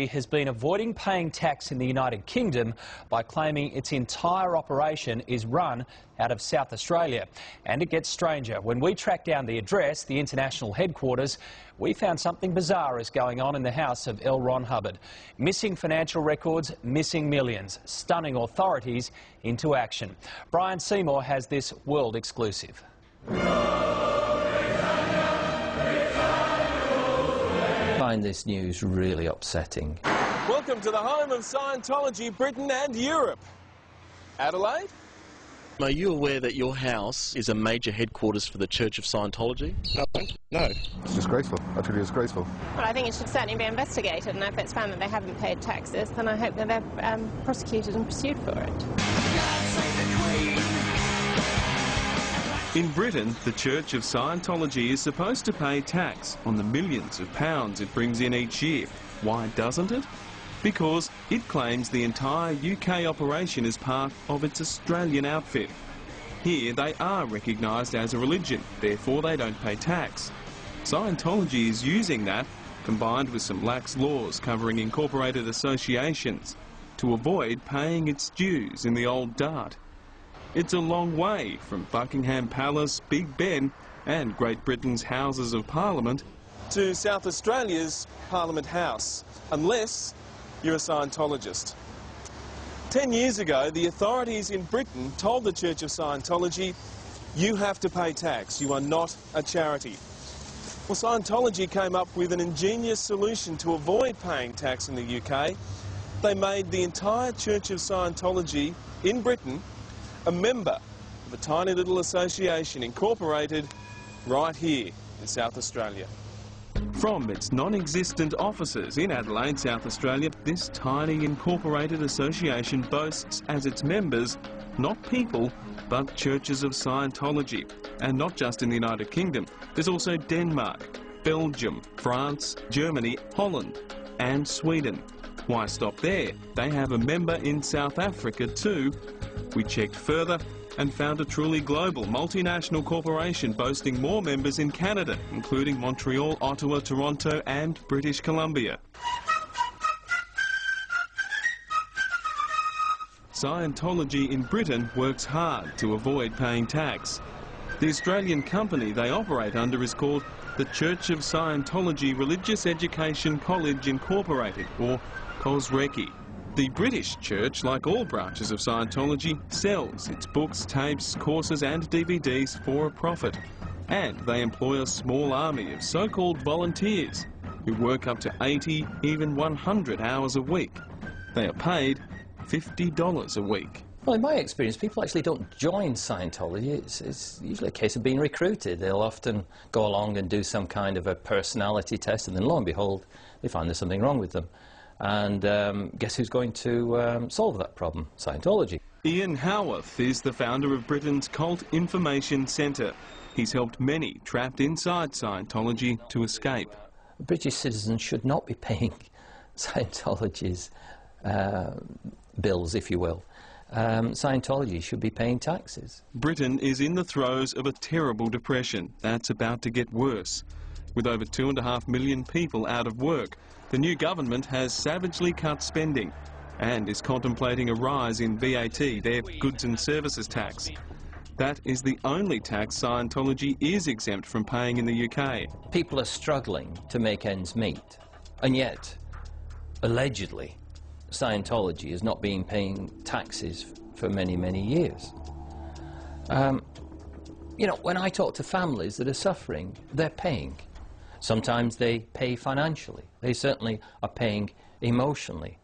has been avoiding paying tax in the United Kingdom by claiming its entire operation is run out of South Australia. And it gets stranger. When we tracked down the address, the international headquarters, we found something bizarre is going on in the house of L. Ron Hubbard. Missing financial records, missing millions, stunning authorities into action. Brian Seymour has this world exclusive. I find this news really upsetting. Welcome to the home of Scientology, Britain and Europe. Adelaide? Are you aware that your house is a major headquarters for the Church of Scientology? No. It's disgraceful, utterly disgraceful. Well, I think it should certainly be investigated, and if it's found that they haven't paid taxes, then I hope that they're prosecuted and pursued for it. In Britain, the Church of Scientology is supposed to pay tax on the millions of pounds it brings in each year. Why doesn't it? Because it claims the entire UK operation is part of its Australian outfit. Here they are recognised as a religion, therefore they don't pay tax. Scientology is using that, combined with some lax laws covering incorporated associations, to avoid paying its dues in the old dart. It's a long way from Buckingham Palace, Big Ben and Great Britain's Houses of Parliament to South Australia's Parliament House, unless you're a Scientologist. 10 years ago, the authorities in Britain told the Church of Scientology, you have to pay tax, you are not a charity. Well, Scientology came up with an ingenious solution to avoid paying tax in the UK. They made the entire Church of Scientology in Britain a member of a tiny little association incorporated right here in South Australia. From its non-existent offices in Adelaide, South Australia, this tiny incorporated association boasts as its members not people, but churches of Scientology. And not just in the United Kingdom. There's also Denmark, Belgium, France, Germany, Holland and Sweden. Why stop there? They have a member in South Africa too. We checked further and found a truly global multinational corporation boasting more members in Canada, including Montreal, Ottawa, Toronto and British Columbia. Scientology in Britain works hard to avoid paying tax. The Australian company they operate under is called the Church of Scientology Religious Education College Incorporated, or COSRECI. The British Church, like all branches of Scientology, sells its books, tapes, courses and DVDs for a profit. And they employ a small army of so-called volunteers who work up to 80, even 100 hours a week. They are paid $50 a week. Well, in my experience, people actually don't join Scientology. It's usually a case of being recruited. They'll often go along and do some kind of a personality test, and then lo and behold, they find there's something wrong with them. And guess who's going to solve that problem? Scientology. Ian Howarth is the founder of Britain's Cult Information Centre. He's helped many trapped inside Scientology to escape. British citizens should not be paying Scientology's bills, if you will. Scientology should be paying taxes. Britain is in the throes of a terrible depression that's about to get worse. With over 2.5 million people out of work, the new government has savagely cut spending and is contemplating a rise in VAT, their goods and services tax. That is the only tax Scientology is exempt from paying in the UK. People are struggling to make ends meet, and yet, allegedly, Scientology has not been paying taxes for many, many years. You know, when I talk to families that are suffering, they're paying. Sometimes they pay financially. They certainly are paying emotionally.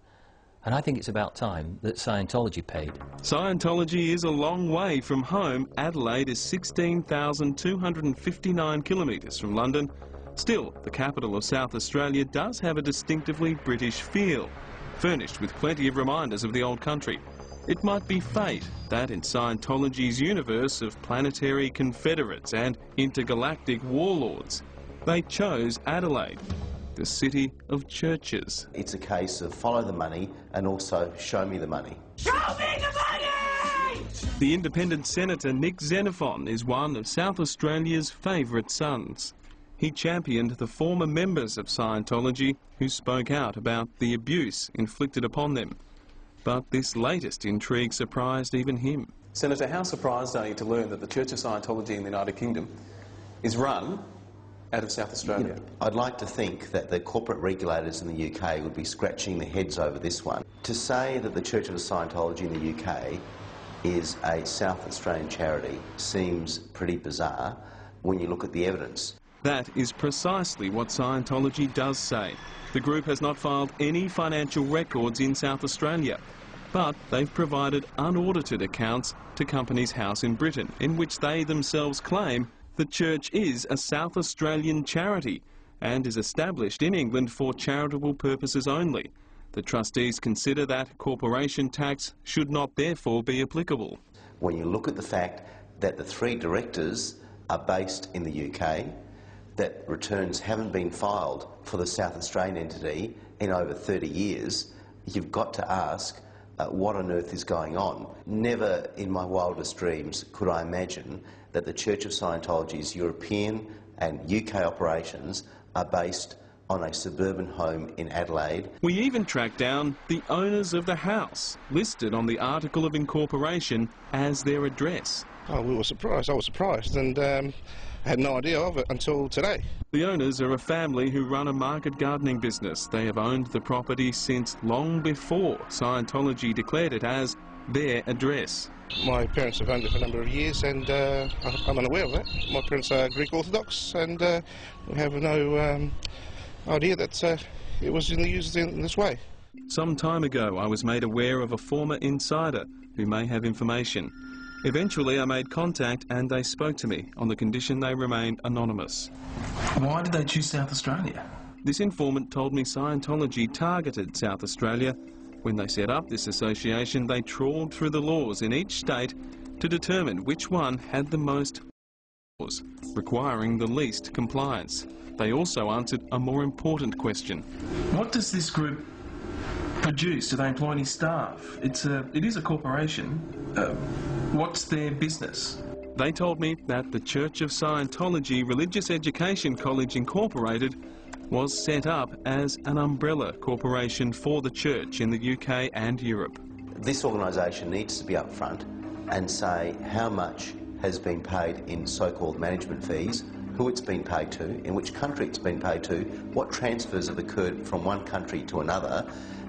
And I think it's about time that Scientology paid. Scientology is a long way from home. Adelaide is 16,259 kilometres from London. Still, the capital of South Australia does have a distinctively British feel, furnished with plenty of reminders of the old country. It might be fate that in Scientology's universe of planetary confederates and intergalactic warlords, they chose Adelaide, the city of churches. It's a case of follow the money and also show me the money. Show me the money! The independent senator Nick Xenophon is one of South Australia's favourite sons. He championed the former members of Scientology who spoke out about the abuse inflicted upon them. But this latest intrigue surprised even him. Senator, how surprised are you to learn that the Church of Scientology in the United Kingdom is run out of South Australia? You know, I'd like to think that the corporate regulators in the UK would be scratching their heads over this one. To say that the Church of Scientology in the UK is a South Australian charity seems pretty bizarre when you look at the evidence. That is precisely what Scientology does say. The group has not filed any financial records in South Australia, but they've provided unaudited accounts to Companies House in Britain, in which they themselves claim the church is a South Australian charity and is established in England for charitable purposes only. The trustees consider that corporation tax should not therefore be applicable. When you look at the fact that the 3 directors are based in the UK, that returns haven't been filed for the South Australian entity in over 30 years, you've got to ask what on earth is going on. Never in my wildest dreams could I imagine that the Church of Scientology's European and UK operations are based on a suburban home in Adelaide. We even tracked down the owners of the house, listed on the article of incorporation as their address. Oh, we were surprised. I was surprised, and had no idea of it until today. The owners are a family who run a market gardening business. They have owned the property since long before Scientology declared it as their address. My parents have owned it for a number of years, and I'm unaware of that. My parents are Greek Orthodox, and we have no idea that it was used in this way. Some time ago, I was made aware of a former insider who may have information. Eventually, I made contact and they spoke to me on the condition they remain anonymous. Why did they choose South Australia? This informant told me Scientology targeted South Australia. When they set up this association, they trawled through the laws in each state to determine which one had the most laws, requiring the least compliance. They also answered a more important question. What does this group produce? Do they employ any staff? It is a corporation. What's their business? They told me that the Church of Scientology Religious Education College Incorporated was set up as an umbrella corporation for the church in the UK and Europe. This organisation needs to be upfront and say how much has been paid in so-called management fees, who it's been paid to, in which country it's been paid to, what transfers have occurred from one country to another,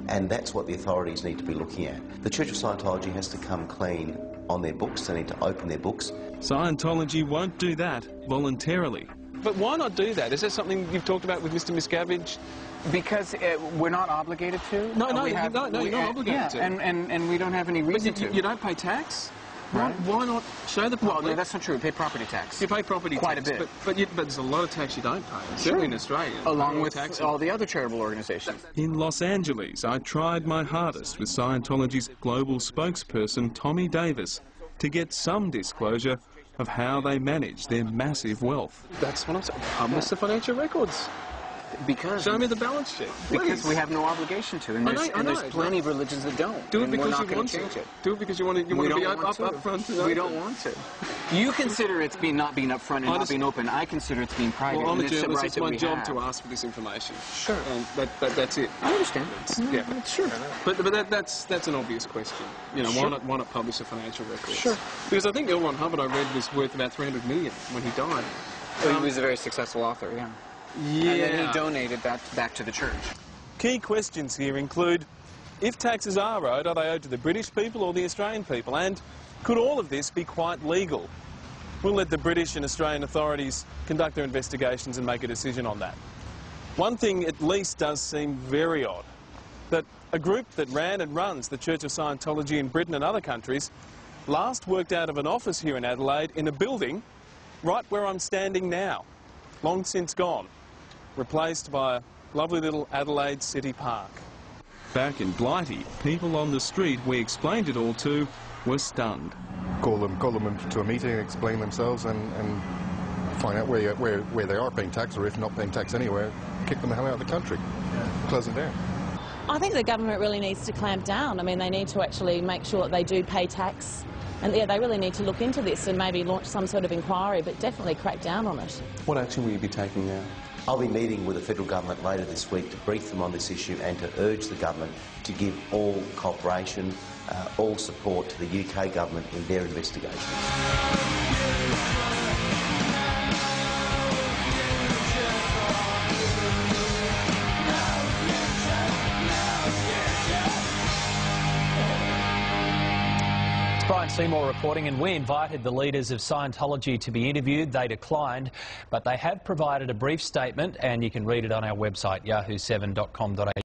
and that's what the authorities need to be looking at. The Church of Scientology has to come clean on their books. They need to open their books. Scientology won't do that voluntarily. But why not do that? Is that something you've talked about with Mr. Miscavige? Because we're not obligated to. No, you're not obligated to. And we don't have any reason to. You don't pay tax? Right. Why not show the public? Well, no, that's not true. We pay property tax. You pay property quite tax. a bit. But there's a lot of tax you don't pay, certainly in Australia. Along with all the other charitable organisations. In Los Angeles, I tried my hardest with Scientology's global spokesperson, Tommy Davis, to get some disclosure of how they manage their massive wealth. That's what I'm saying. Publish the financial records. Because show me the balance sheet. Because we have no obligation to, and there's plenty of religions that don't. Do it because you want to. Do it because you want to be up front. We don't want to. You consider it's not being upfront and not being open. I consider it's being private. Well, I'm a journalist. It's my job to ask for this information. Sure. And that's it. I understand. Yeah. Sure. But that's an obvious question. You know, sure. why not publish the financial records? Sure. Because I think L. Ron Hubbard, I read, was worth about $300 million when he died. Well, he was a very successful author. Yeah. Yeah. And then he donated that back to the church. Key questions here include, if taxes are owed, are they owed to the British people or the Australian people? And could all of this be quite legal? We'll let the British and Australian authorities conduct their investigations and make a decision on that. One thing at least does seem very odd, that a group that ran and runs the Church of Scientology in Britain and other countries last worked out of an office here in Adelaide in a building right where I'm standing now, long since gone, replaced by a lovely little Adelaide City Park. Back in Blighty, people on the street we explained it all to were stunned. Call them to a meeting, explain themselves, and find out where they are paying tax, or if not paying tax anywhere, kick them the hell out of the country, close them down. I think the government really needs to clamp down. I mean, they need to actually make sure that they do pay tax And yeah, they really need to look into this and maybe launch some sort of inquiry, but definitely crack down on it. What action will you be taking now? I'll be meeting with the federal government later this week to brief them on this issue and to urge the government to give all cooperation, all support to the UK government in their investigations. Brian Seymour reporting, and we invited the leaders of Scientology to be interviewed. They declined, but they have provided a brief statement, and you can read it on our website, yahoo7.com.au.